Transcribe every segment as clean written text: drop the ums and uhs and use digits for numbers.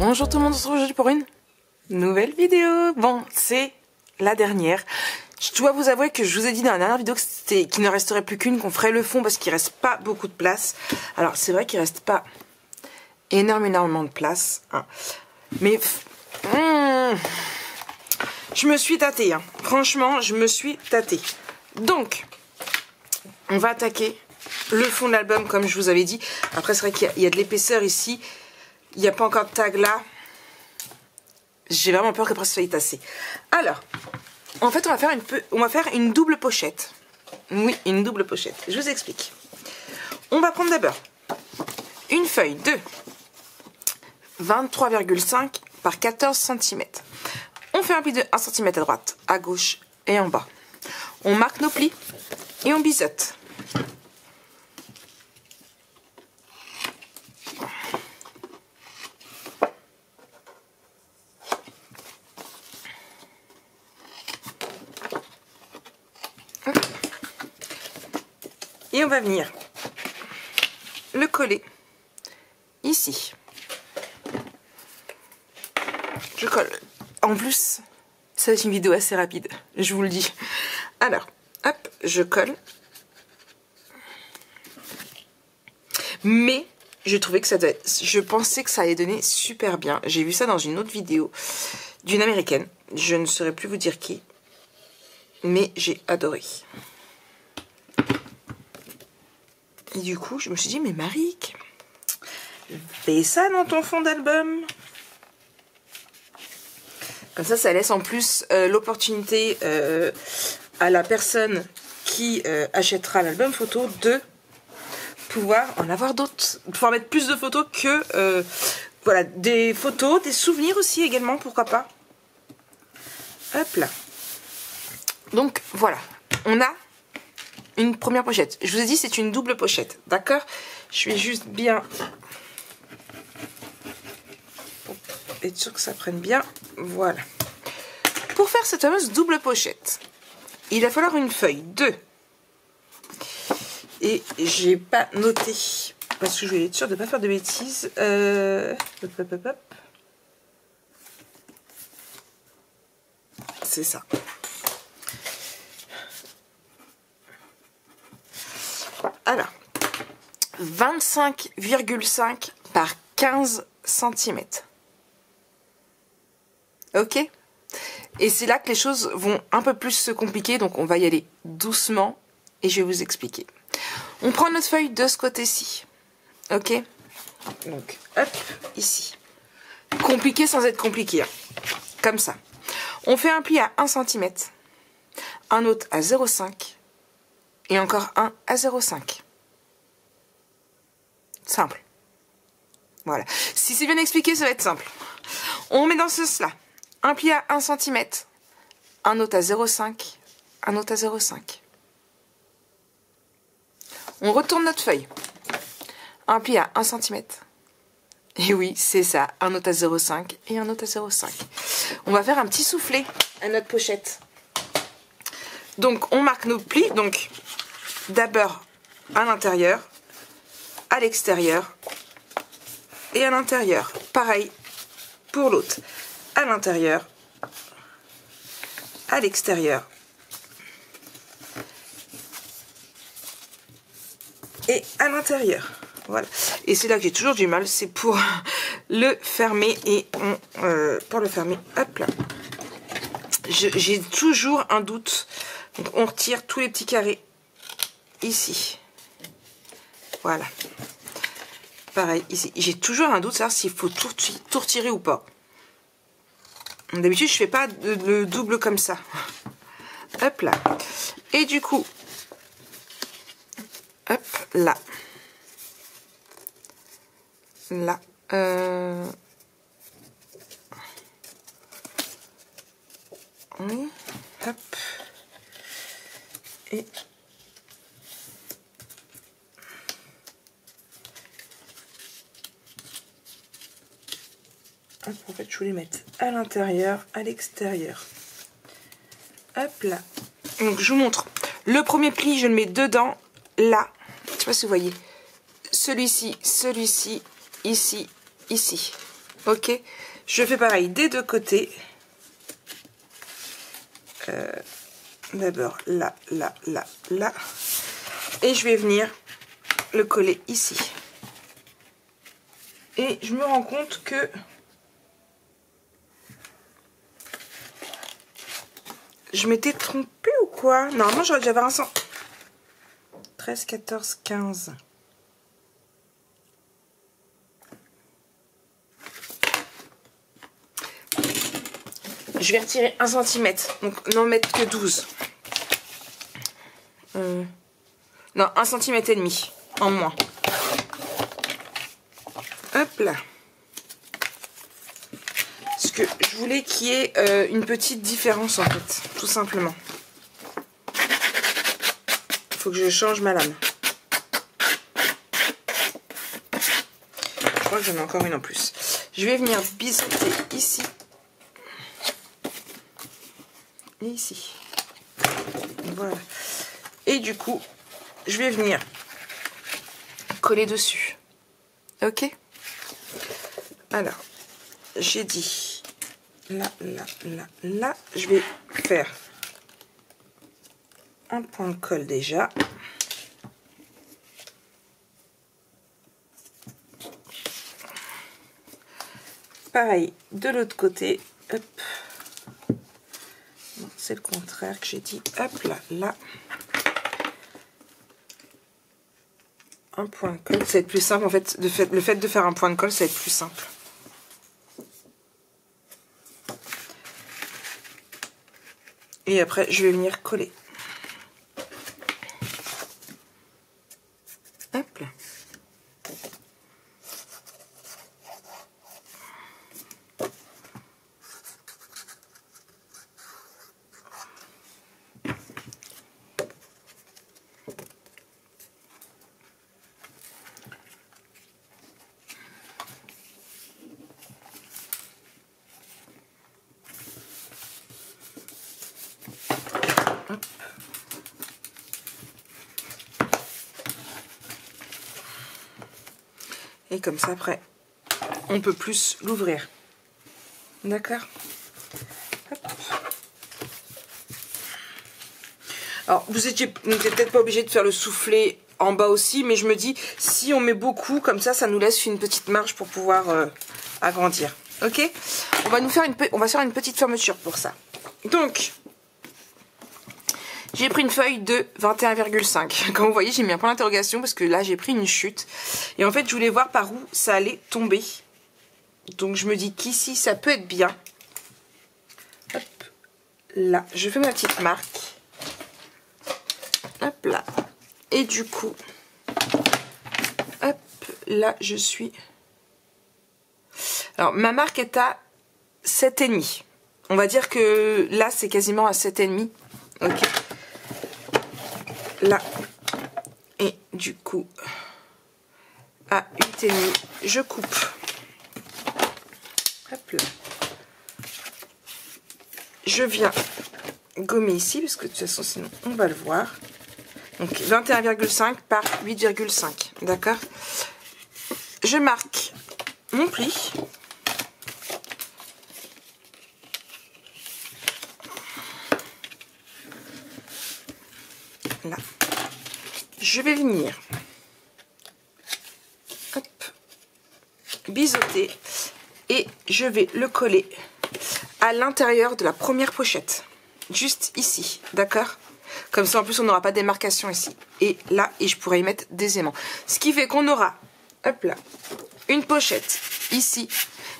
Bonjour tout le monde, on se retrouve aujourd'hui pour une nouvelle vidéo. Bon, c'est la dernière. Je dois vous avouer que je vous ai dit dans la dernière vidéo que qu'il ne resterait plus qu'une, qu'on ferait le fond parce qu'il reste pas beaucoup de place. Alors c'est vrai qu'il reste pas énormément de place, hein. Mais je me suis tâtée, hein. Franchement, je me suis tâtée. Donc, on va attaquer le fond de l'album comme je vous avais dit. Après, c'est vrai qu'il y a de l'épaisseur ici. Il n'y a pas encore de tag là. J'ai vraiment peur qu'après ce soit tassé. Alors, en fait, on va faire une double pochette. Oui, une double pochette. Je vous explique. On va prendre d'abord une feuille de 23,5 par 14 cm. On fait un pli de 1 cm à droite, à gauche et en bas. On marque nos plis et on biseaute. Et on va venir le coller ici. Je colle. En plus, ça va être une vidéo assez rapide, je vous le dis. Alors, hop, je colle. Mais je trouvais que ça doit être... Je pensais que ça allait donner super bien. J'ai vu ça dans une autre vidéo d'une américaine. Je ne saurais plus vous dire qui. Mais j'ai adoré. Et du coup, je me suis dit, mais Maric, fais ça dans ton fond d'album. Comme ça laisse en plus l'opportunité à la personne qui achètera l'album photo de pouvoir en avoir d'autres. De pouvoir mettre plus de photos que... voilà, des photos, des souvenirs aussi également, pourquoi pas. Hop là. Donc, voilà. On a... une première pochette. Je vous ai dit c'est une double pochette, d'accord? Je vais juste bien être sûr que ça prenne bien. Voilà. Pour faire cette fameuse double pochette, il va falloir une feuille de... Et j'ai pas noté parce que je vais être sûre de ne pas faire de bêtises. C'est ça. Alors, 25,5 par 15 cm. Ok? Et c'est là que les choses vont un peu plus se compliquer, donc on va y aller doucement et je vais vous expliquer. On prend notre feuille de ce côté-ci. Ok? Donc, hop, ici. Compliqué sans être compliqué, hein. Comme ça. On fait un pli à 1 cm, un autre à 0,5 et encore un à 0,5. Simple. Voilà. Si c'est bien expliqué, ça va être simple. On met dans ce sens-là un pli à 1 cm, un autre à 0,5, un autre à 0,5. On retourne notre feuille. Un pli à 1 cm. Et oui, c'est ça. Un autre à 0,5 et un autre à 0,5. On va faire un petit soufflet à notre pochette. Donc, on marque nos plis. Donc, d'abord à l'intérieur, à l'extérieur et à l'intérieur. Pareil pour l'autre. À l'intérieur, à l'extérieur et à l'intérieur. Voilà. Et c'est là que j'ai toujours du mal, c'est pour le fermer et pour le fermer, hop là. J'ai toujours un doute. Donc on retire tous les petits carrés ici. Voilà. Pareil ici. J'ai toujours un doute de savoir s'il faut tout retirer ou pas. D'habitude, je fais pas le double comme ça. Hop là. Et du coup, hop là. Là. Oui. Hop. Et hop, en fait, je voulais mettre à l'intérieur, à l'extérieur. Hop là. Donc, je vous montre. Le premier pli, je le mets dedans, là. Je sais pas si vous voyez. Celui-ci, celui-ci, ici, ici. Ok, je fais pareil des deux côtés. D'abord là, là, là, là. Et je vais venir le coller ici. Et je me rends compte que je m'étais trompée ou quoi? Normalement, j'aurais dû avoir un 100. 13, 14, 15. Je vais retirer 1 cm. Donc, n'en mettre que 12. Non, 1 cm et demi en moins. Hop là. Parce que je voulais qu'il y ait une petite différence en fait, tout simplement. Il faut que je change ma lame. Je crois que j'en ai encore une en plus. Je vais venir biseauter ici. Et ici. Voilà. Et du coup, je vais venir coller dessus. Ok? Alors, j'ai dit là, là, là, là. Je vais faire un point de colle déjà. Pareil, de l'autre côté. Hop. C'est le contraire que j'ai dit. Hop là, là. Un point de colle, ça va être plus simple en fait. Le fait de faire un point de colle, ça va être plus simple. Et après, je vais venir coller. Hop là. Hop. Et comme ça, après, on peut plus l'ouvrir. D'accord? Alors, vous n'êtes peut-être pas obligé de faire le soufflet en bas aussi, mais je me dis, si on met beaucoup, comme ça nous laisse une petite marge pour pouvoir agrandir. Ok? On va faire une petite fermeture pour ça. Donc, j'ai pris une feuille de 21,5. Comme vous voyez, j'ai mis un point d'interrogation parce que là, j'ai pris une chute. Et en fait, je voulais voir par où ça allait tomber. Donc, je me dis qu'ici, ça peut être bien. Hop, là, je fais ma petite marque. Hop là. Et du coup, hop, là, je suis... Alors, ma marque est à 7,5. On va dire que là, c'est quasiment à 7,5. Ok. Là. Et du coup, à 8,5, je coupe. Hop là. Je viens gommer ici, parce que de toute façon, sinon, on va le voir. Donc, 21,5 par 8,5. D'accord? Je marque mon pli. Là. Je vais venir hop, biseauter et je vais le coller à l'intérieur de la première pochette. Juste ici. D'accord? Comme ça, en plus, on n'aura pas de démarcation ici. Et là, et je pourrais y mettre des aimants. Ce qui fait qu'on aura, hop là, une pochette ici.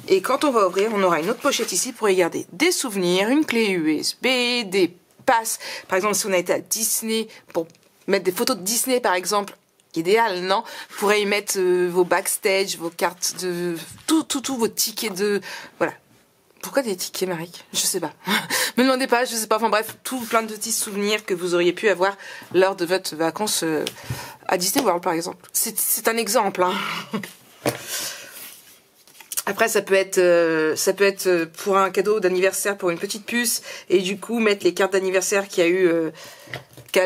Et quand on va ouvrir, on aura une autre pochette ici pour y garder des souvenirs, une clé USB, des passes. Par exemple, si on a été à Disney, pour mettre des photos de Disney, par exemple, idéal, non? Vous pourrez y mettre vos backstage, vos cartes de... Tout, vos tickets de... Voilà. Pourquoi des tickets, Marie? Je sais pas. Me demandez pas, je sais pas. Enfin bref, tout plein de petits souvenirs que vous auriez pu avoir lors de votre vacances à Disney World, par exemple. C'est un exemple, hein. Après, ça peut être pour un cadeau d'anniversaire pour une petite puce et du coup mettre les cartes d'anniversaire qu'elle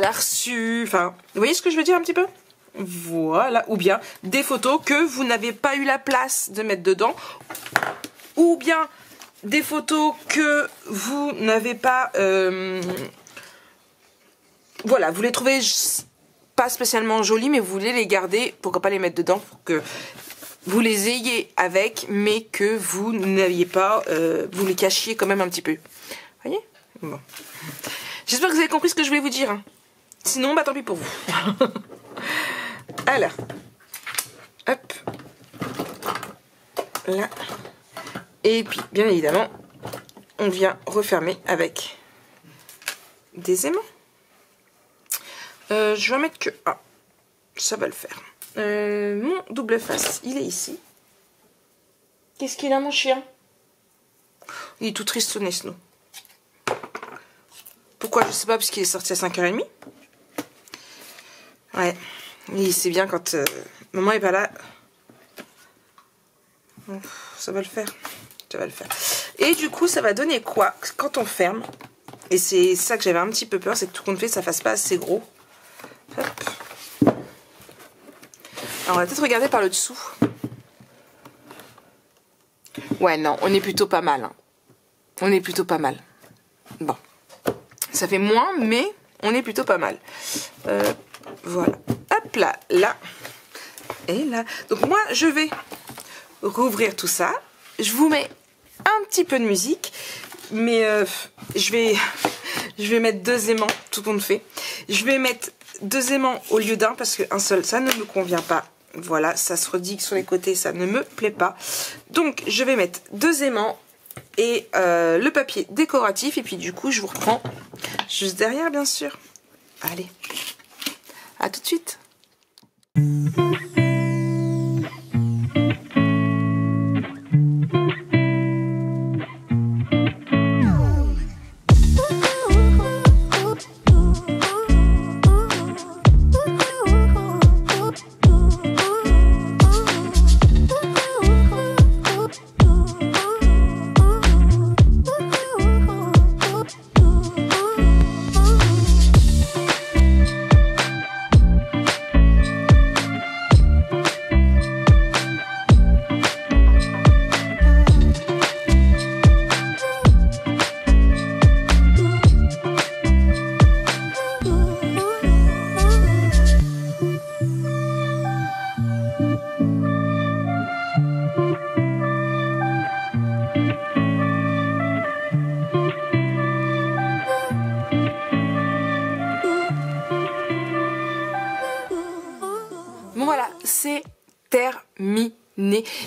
a reçues. Enfin, vous voyez ce que je veux dire un petit peu? Voilà. Ou bien des photos que vous n'avez pas eu la place de mettre dedans. ou bien des photos que vous n'avez pas... voilà, vous les trouvez pas spécialement jolies, mais vous voulez les garder, pourquoi pas les mettre dedans pour que vous les ayez avec, mais que vous n'aviez pas, vous les cachiez quand même un petit peu. Voyez? Bon. J'espère que vous avez compris ce que je voulais vous dire. Hein. Sinon, bah tant pis pour vous. Alors, hop, là, et puis bien évidemment, on vient refermer avec des aimants. Je vais en mettre que... Ah, ça va le faire. Mon double face, il est ici. Qu'est-ce qu'il a, mon chien? Il est tout tristonné, Snow. Pourquoi? Je sais pas, parce qu'il est sorti à 5h30. Ouais, il sait bien quand maman est pas là. Ça va le faire. Ça va le faire. Et du coup, ça va donner quoi quand on ferme? Et c'est ça que j'avais un petit peu peur, c'est que tout compte fait, ça fasse pas assez gros. Hop. Alors, on va peut-être regarder par le dessous. Ouais, non, on est plutôt pas mal. Hein. On est plutôt pas mal. Bon. Ça fait moins, mais on est plutôt pas mal. Voilà. Hop là, là. Et là. Donc, moi, je vais rouvrir tout ça. Je vous mets un petit peu de musique. Mais je vais mettre 2 aimants, tout compte fait. Je vais mettre 2 aimants au lieu d'un parce qu'un seul, ça ne me convient pas. Voilà, ça se redigue sur les côtés, ça ne me plaît pas. Donc, je vais mettre 2 aimants et le papier décoratif. Et puis, du coup, je vous reprends juste derrière, bien sûr. Allez, à tout de suite. Bon voilà, c'est terminé.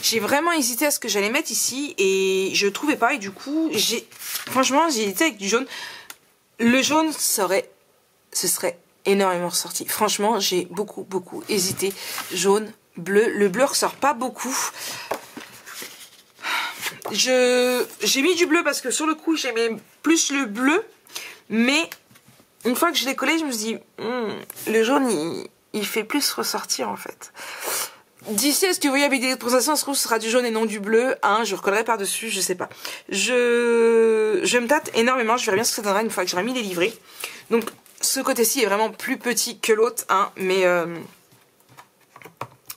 J'ai vraiment hésité à ce que j'allais mettre ici et je trouvais pas et du coup, franchement, j'ai hésité avec du jaune. Le jaune ce serait énormément ressorti. Franchement, j'ai beaucoup hésité. Jaune, bleu. Le bleu ressort pas beaucoup. J'ai mis du bleu parce que sur le coup, j'aimais plus le bleu. Mais une fois que je l'ai collé, je me suis dit, le jaune, il fait plus ressortir en fait. D'ici à ce que vous voyez avec des représentations, ça se trouve ce sera du jaune et non du bleu. Hein, je recollerai par dessus, je sais pas. Je me tâte énormément, je verrai bien ce que ça donnera une fois que j'aurai mis les livrets. Donc ce côté-ci est vraiment plus petit que l'autre, hein, mais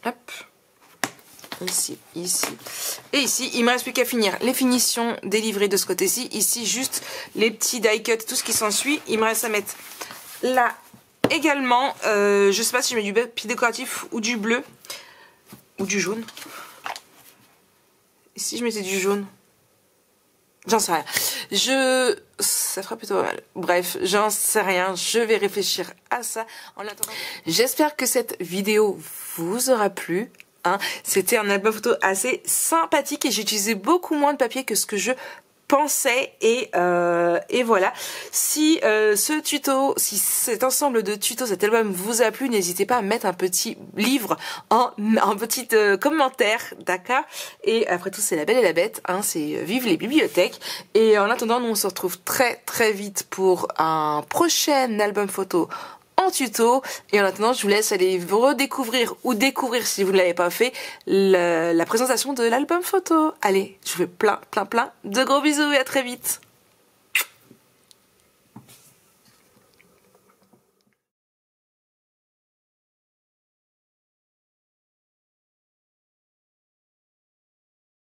hop, ici, ici et ici. Il me reste plus qu'à finir les finitions des livrets de ce côté-ci. Ici juste les petits die cut, tout ce qui s'ensuit. Il me reste à mettre là également, je sais pas si je mets du papier décoratif ou du bleu. Ou du jaune. Et si je mettais du jaune? J'en sais rien. Ça fera plutôt pas mal. Bref, j'en sais rien. Je vais réfléchir à ça. En attendant, j'espère que cette vidéo vous aura plu. Hein. C'était un album photo assez sympathique et j'ai utilisé beaucoup moins de papier que ce que je pensais et voilà. Si ce tuto, si cet ensemble de tutos, cet album vous a plu, n'hésitez pas à mettre un petit livre en petit commentaire, d'accord? Et après tout, c'est la belle et la bête, hein, c'est vive les bibliothèques. Et en attendant, nous on se retrouve très vite pour un prochain album photo en tuto. Et en attendant, je vous laisse aller redécouvrir ou découvrir, si vous ne l'avez pas fait, la présentation de l'album photo. Allez, je vous fais plein de gros bisous et à très vite.